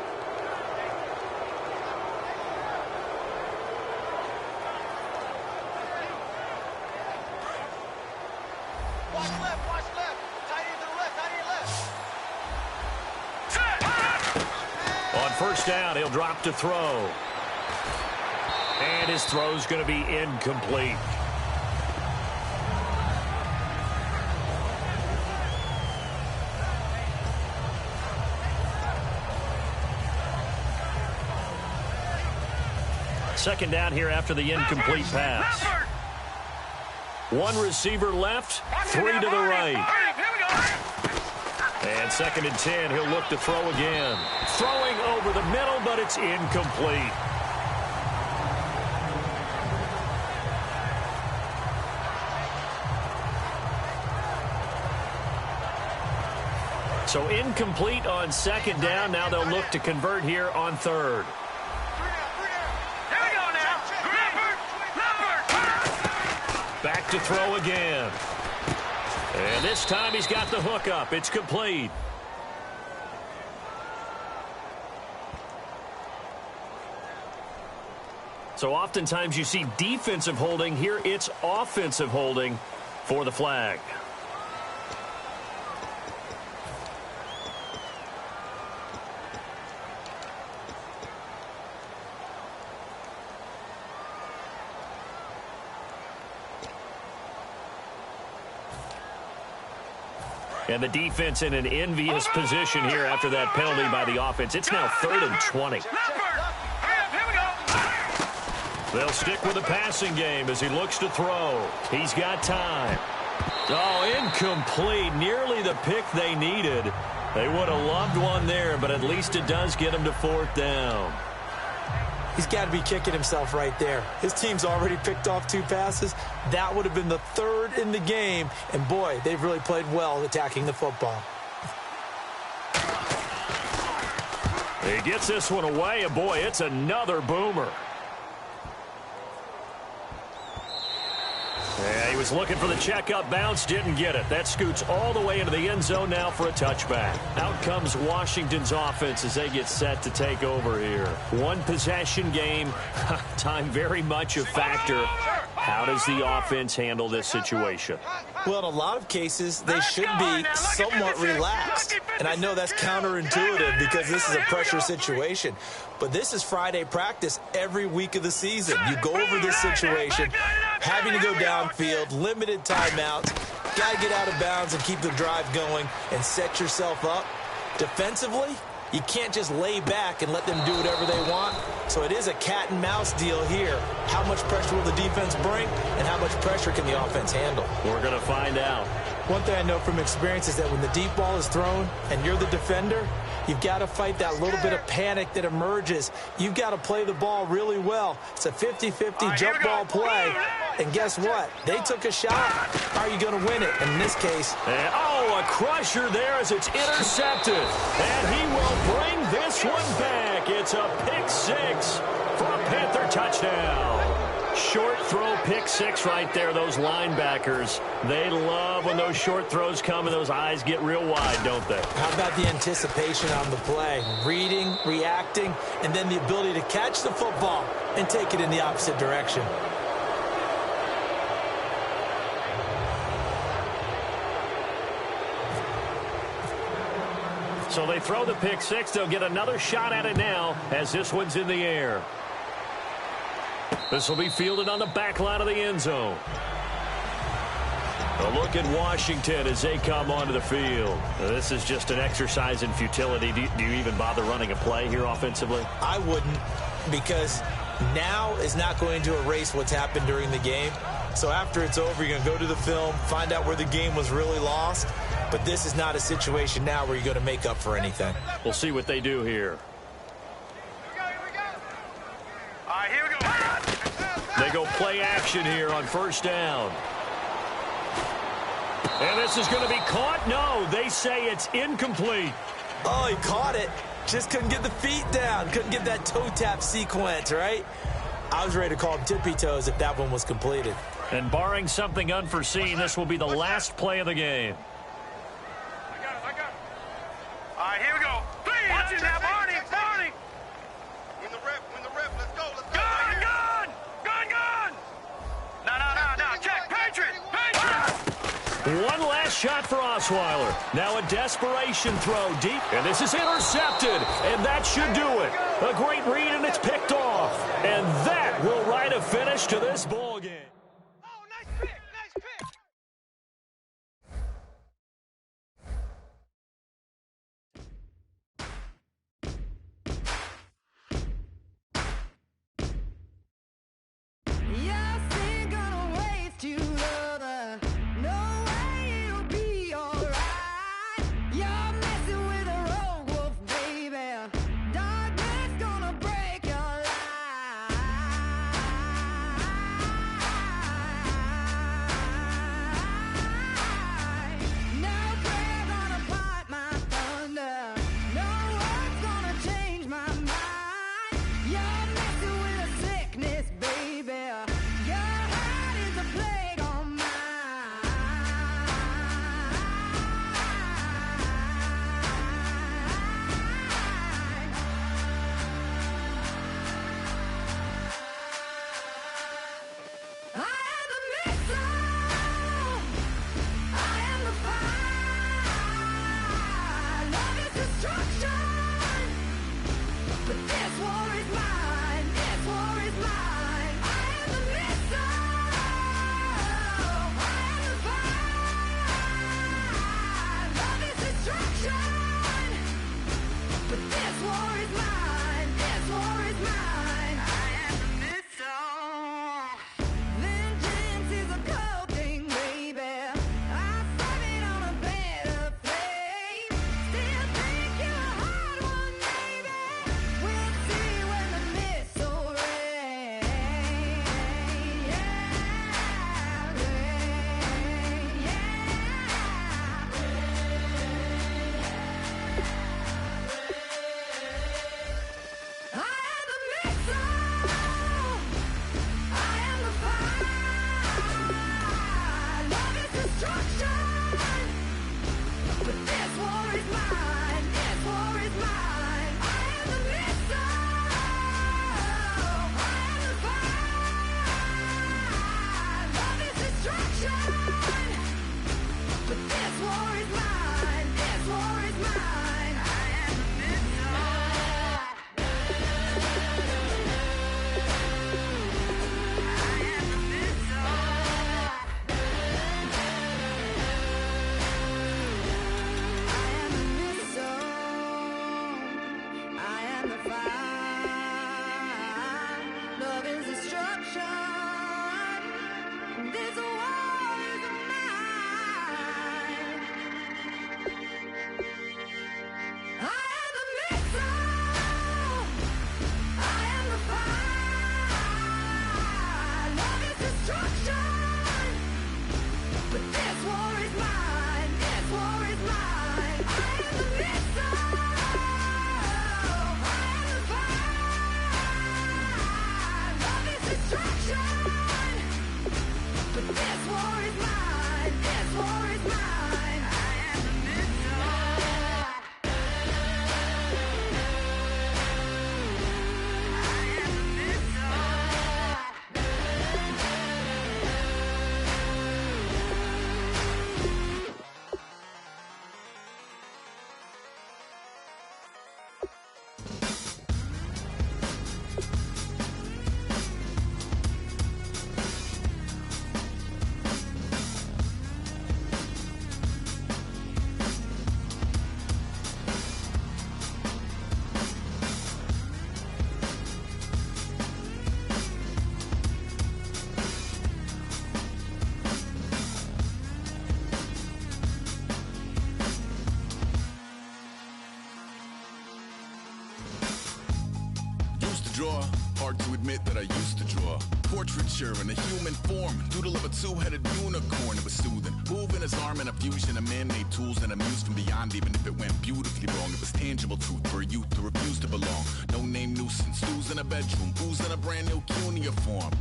Watch left. Tight end to the left, On first down, he'll drop to throw. And his throw's going to be incomplete. Second down here after the incomplete pass. One receiver left, 3 to the right. And 2nd and 10, he'll look to throw again. Throwing over the middle, but it's incomplete. So incomplete on 2nd down. Now they'll look to convert here on 3rd. Back to throw again. And this time he's got the hook up. It's complete. So oftentimes you see defensive holding. Here it's offensive holding for the flag. And the defense in an envious position here after that penalty by the offense. It's now 3rd and 20. They'll stick with the passing game as he looks to throw. He's got time. Oh, incomplete. Nearly the pick they needed. They would have loved one there, but at least it does get him to 4th down. He's got to be kicking himself right there. His team's already picked off 2 passes. That would have been the 3rd in the game. And, boy, they've really played well attacking the football. He gets this one away, and, boy, it's another boomer. Yeah, he was looking for the checkup bounce, didn't get it. That scoots all the way into the end zone now for a touchback. Out comes Washington's offense as they get set to take over here. 1 possession game, time very much a factor. How does the offense handle this situation? Well, in a lot of cases, they should be somewhat relaxed. And I know that's counterintuitive because this is a pressure situation. But this is Friday practice every week of the season. You go over this situation, having to go downfield, limited timeouts, got to get out of bounds and keep the drive going and set yourself up. Defensively, you can't just lay back and let them do whatever they want. So it is a cat and mouse deal here. How much pressure will the defense bring and how much pressure can the offense handle? We're going to find out. One thing I know from experience is that when the deep ball is thrown and you're the defender, you've got to fight that little bit of panic that emerges. You've got to play the ball really well. It's a 50-50 jump ball play. And guess what? They took a shot. How are you going to win it? And in this case... a crusher there as it's intercepted. And he will bring this one back. It's a pick 6 for a Panther touchdown. Short throw, pick 6 right there. Those linebackers, they love when those short throws come and those eyes get real wide, don't they? How about the anticipation on the play? Reading, reacting, and then the ability to catch the football and take it in the opposite direction. So they throw the pick 6. They'll get another shot at it now as this one's in the air. This will be fielded on the back line of the end zone. A look at Washington as they come onto the field. This is just an exercise in futility. Do you even bother running a play here offensively? I wouldn't, because now is not going to erase what's happened during the game. So after it's over, you're going to go to the film, find out where the game was really lost. But this is not a situation now where you're going to make up for anything. We'll see what they do here. All right, here we go. They go play action here on 1st down. And this is going to be caught. No, they say it's incomplete. Oh, he caught it. Just couldn't get the feet down. Couldn't get that toe tap sequence, right? I was ready to call him tippy toes if that one was completed. And barring something unforeseen, this will be the last play of the game. I got it. All right, here we go. Please. Watch it now, Barney. Win the rep. Let's go. Gun. No. Check. Patriot. One last shot for Osweiler. Now a desperation throw deep. And this is intercepted. And that should do it. A great read, and it's picked off. And that will write a finish to this ball game. Oh, nice pick. This war is mine. I am the missile. I am the fire. Love is destruction. But this war is mine. This war is mine. I am the missile. I am the fire. Love is destruction. But this war is mine. This war is mine. I am the missile. I am the missile. Used to draw, hard to admit that I used to draw. Portraiture in a human form, doodle of a two-headed unicorn. It was soothing, moving his arm in a fusion of man-made tools and a muse from beyond. Even if it went beautifully wrong, it was tangible truth for a youth to refuse to belong. No name nuisance, stews in a bedroom, booze in a brand new cuneiform.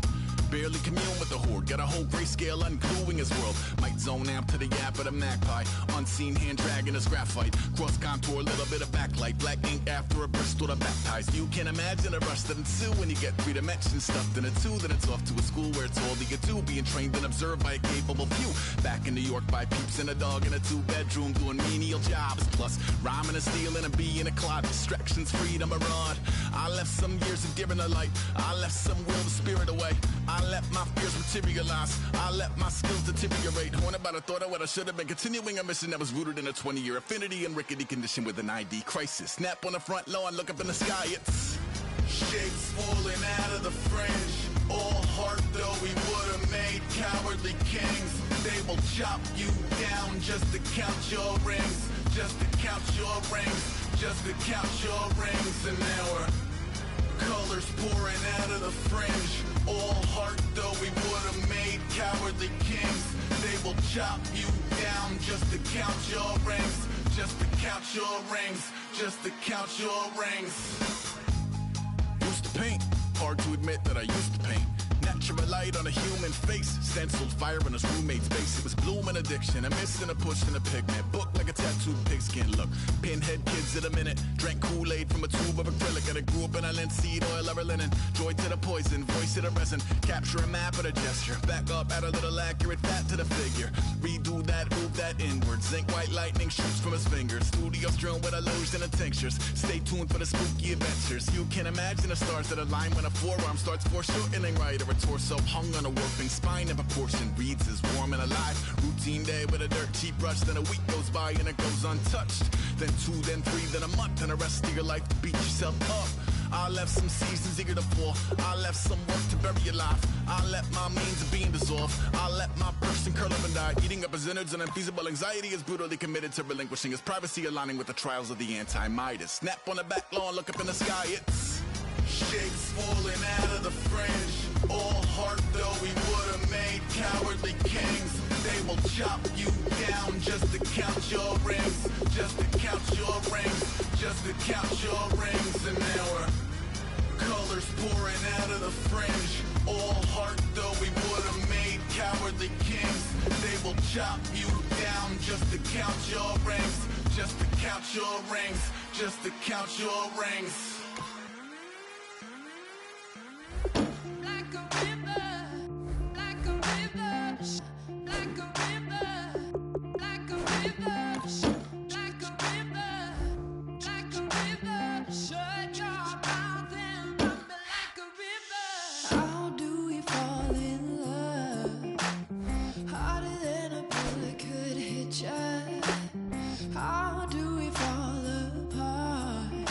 Barely commune with the horde, got a whole grayscale ungluing his world. Might zone amp to the yap of the magpie, unseen hand dragging his graphite. Cross contour, a little bit of backlight, black ink after a Bristol to baptize. You can imagine a rush that ensue when you get three dimensions stuffed in a two. Then it's off to a school where it's all you can do, being trained and observed by a capable few. Back in New York by peeps and a dog in a two-bedroom doing menial jobs. Plus rhyming and stealing and being a clod, distractions, freedom, a rod. I left some years of giving a light, I left some will the spirit away. I let my fears materialize, I let my skills deteriorate. Haunted by the thought of what I should have been, continuing a mission that was rooted in a 20-year affinity and rickety condition with an ID crisis. Snap on the front lawn, look up in the sky, it's shapes falling out of the fringe. All heart though we would have made cowardly kings. They will chop you down just to count your rings, just to count your rings, just to count your rings. And now we're colors pouring out of the fringe. All heart though we would have made cowardly kings. They will chop you down just to count your rings, just to count your rings, just to count your rings. Used to paint, hard to admit that I used to paint. Natural light on a human face, stenciled fire in his roommate's face. It was blooming addiction, a miss and a push and a pigment. Book like a tattooed pigskin look. Pinhead kids in a minute, drank Kool-Aid from a tube of acrylic. And I grew up in a linseed oil of linen. Joy to the poison, voice to the resin. Capture a map of the gesture. Back up, add a little accurate fat to the figure. Redo that, move that inward. Zinc white lightning shoots from his fingers. Studio strewn with illusion and tinctures. Stay tuned for the spooky adventures. You can imagine the stars that align when a forearm starts foreshortening right. Or a torso hung on a warping spine in proportion. Reads as warm and alive. Routine day with a dirt cheap brush. Then a week goes by and it goes untouched. Then 2, then 3, then a month. And the rest of your life to beat yourself up. I left some seasons eager to fall. I left some work to bury your life. I let my means of being dissolve. I let my person curl up and die. Eating up his innards and unfeasible anxiety is brutally committed to relinquishing his privacy, aligning with the trials of the anti-Midas. Snap on the back lawn, look up in the sky, it's shapes falling out of the fringe. All heart though we would have made cowardly kings. They will chop you down just to count your rings, just to count your rings, just to count your rings. And now we're colors pouring out of the fringe. All heart though we would have made cowardly kings. They will chop you down just to count your rings, just to count your rings, just to count your rings. How do we fall apart?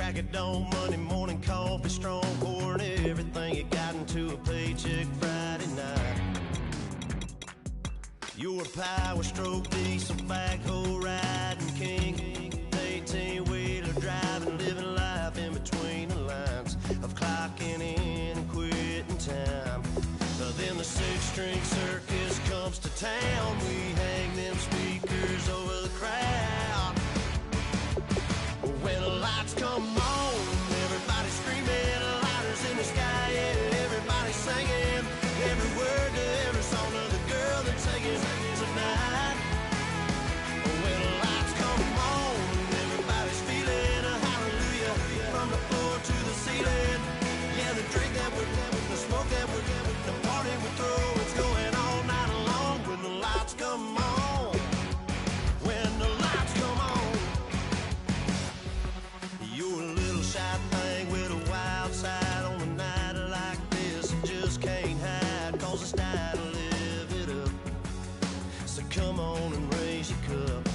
Crack of dawn, Monday morning coffee, strong pouring everything you got into a paycheck Friday night. You're a power stroke, diesel backhoe riding king, 18-wheeler driving, living life in between the lines of clocking in and quitting time. Then the six-string circus comes to town. We hang them speakers over the crowd. When the lights come on, everybody screaming, lighters in the sky, yeah, everybody singing every word to every song of the girl they're taking tonight. When the lights come on, everybody's feeling a hallelujah from the floor to the ceiling. Yeah, the drink that we're having, the smoke that we're having, the party we throw, it's going all night long. When the lights come on, when the lights come on. You're a little shy thing with a wild side on a night like this. You just can't hide, cause it's time to live it up. So come on and raise your cup.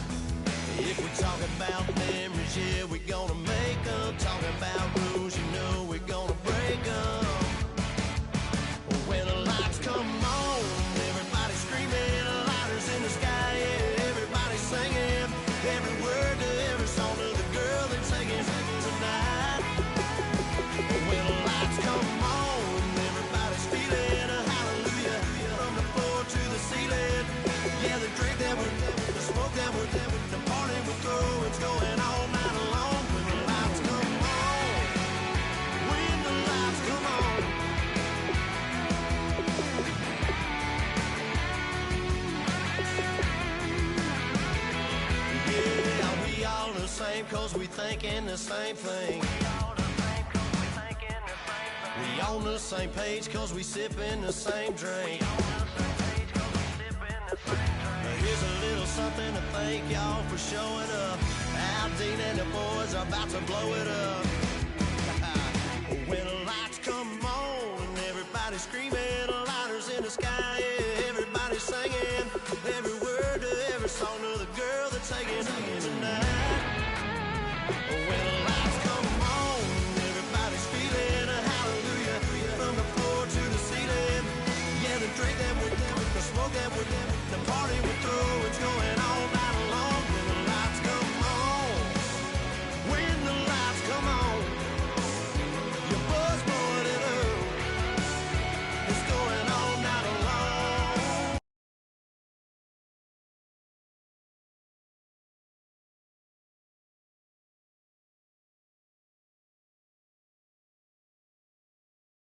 If we talk about memories, yeah, we're gonna make them. Talking about rules, you know we're gonna break them. When the lights come on, everybody screaming, lighters in the sky, yeah, everybody singing every word to every song of the girl they're taking tonight. When the lights come on, everybody's feeling a hallelujah from the floor to the ceiling. Yeah, the drink that we're having, the smoke that we're having, the party we throw, it's going all night long. When the lights come on, when the lights come on. Yeah, we all the same cause we thinking the same thing. We on the same page cause we sipping the same drink. Here's a little something to thank y'all for showing up. Al Dean and the boys are about to blow it up.